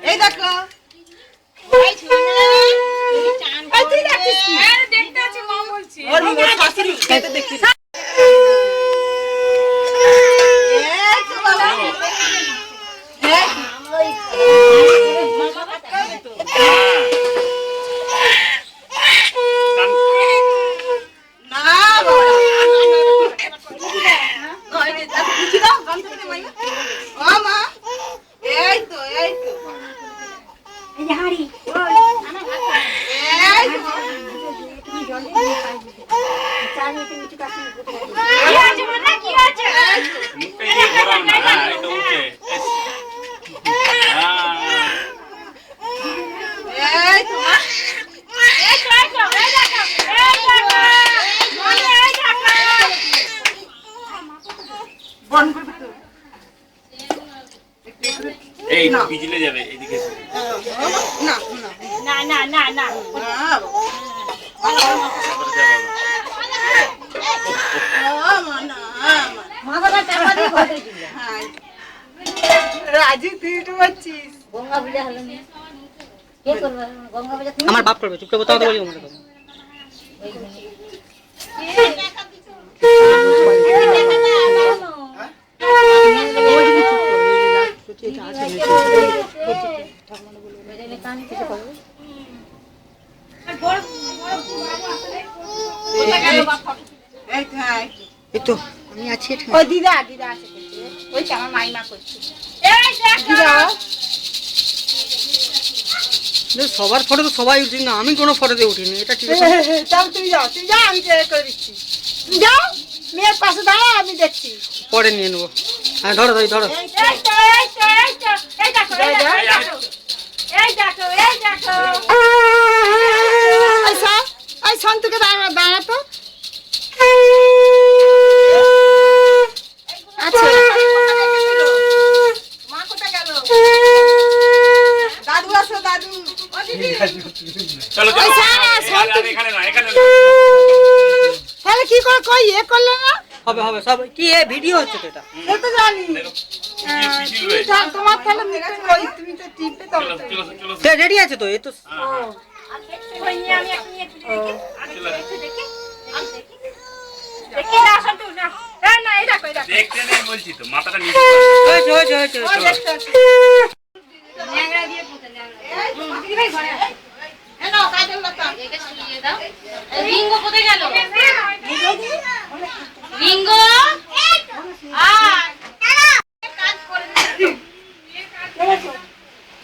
এই দেখো এই ছুনা চান তুই দেখছিস কি আরে দেখতে আছি মা বলছি ওর শাশুড়ি খেতে দেখছিস এই তো বাবা এই মামা কথা তো না বাবা ওই যে কিছু দাও গান থেকে মাই ও মা এই তো এই যে হাড়ি ওই খানা ভাত এই তুমি জলদি নিয়ে পাইবে চা নিতে মিঠু কাছে কি আছে বল কি আছে মুখে দিয়ে গরম না এটা উঠে এই তো এই তো এই দেখো এই দেখো এই দেখো বন্ধ করবে তো এই বিজলে যাবে এদিকে না না না না না মাথাটা চাপা দিয়ে ঘরে দিল রাজি তুই তো বলছিস গঙ্গা পূজা হলো না কে করবে গঙ্গা পূজা আমার বাপ করবে চুপ করে বলতে বলি ওমরে করবে আমি আছি ওই দিদা দিদা আছে ওই আমার মাইমা করছে সবার ফটো তো সবাই উঠি না আমি কোনো ফটোতে উঠিনি এটা ঠিক আছে তাহলে তুমি যাও আমি করে দিচ্ছি তুমি যাও মেয়ের পাশে দাঁড়াও আমি দেখছি পরে নিয়ে নেবো হ্যাঁ ধরো ধরো সন্তুকে দাঁড়াতো আচ্ছা মা কোথায় গেল দাদু আসো দাদু চলো এখানে না তাহলে কি করে কই এ করলে না হবে হবে সব কি এ ভিডিও হচ্ছে তো এটা সে তো জানি তোমার তাহলে কই তুমি তো টিপে দাও সে রেডি আছে তো এই তো কই নিয়ে আমি একটু দেখি একটু দেখি আমি দেখি দেখি না আসো তুই না না এই দেখো দেখতে নেই বলছি তো মাথাটা নিচে ওই ন্যাংরা দিয়ে পুঁতে ন্যাংরা দিদি ভাই ঘরে এ নাও কাজল লতা একে শুইয়ে দাও রিঙ্গো কোথায় গেল রিঙ্গো কাজ করে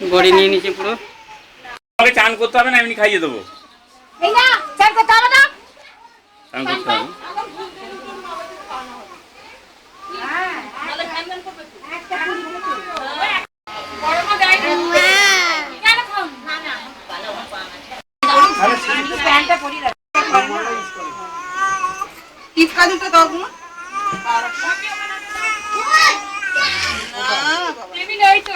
গড়ি নিয়ে নিচে পুরো আমাকে চান করতে হবে না এমনি খাইয়ে দেবো এই না চান করতে হবে না চান করতে হবে হ্যাঁ তাহলে খান করবে একটা গরম দেয় কেন খাও না না ভালো পাওয়া আছে প্যান্টটা পরি রাখ টিপকা দুটো দাও গো আর একটা না বাবা টেবিল এই তো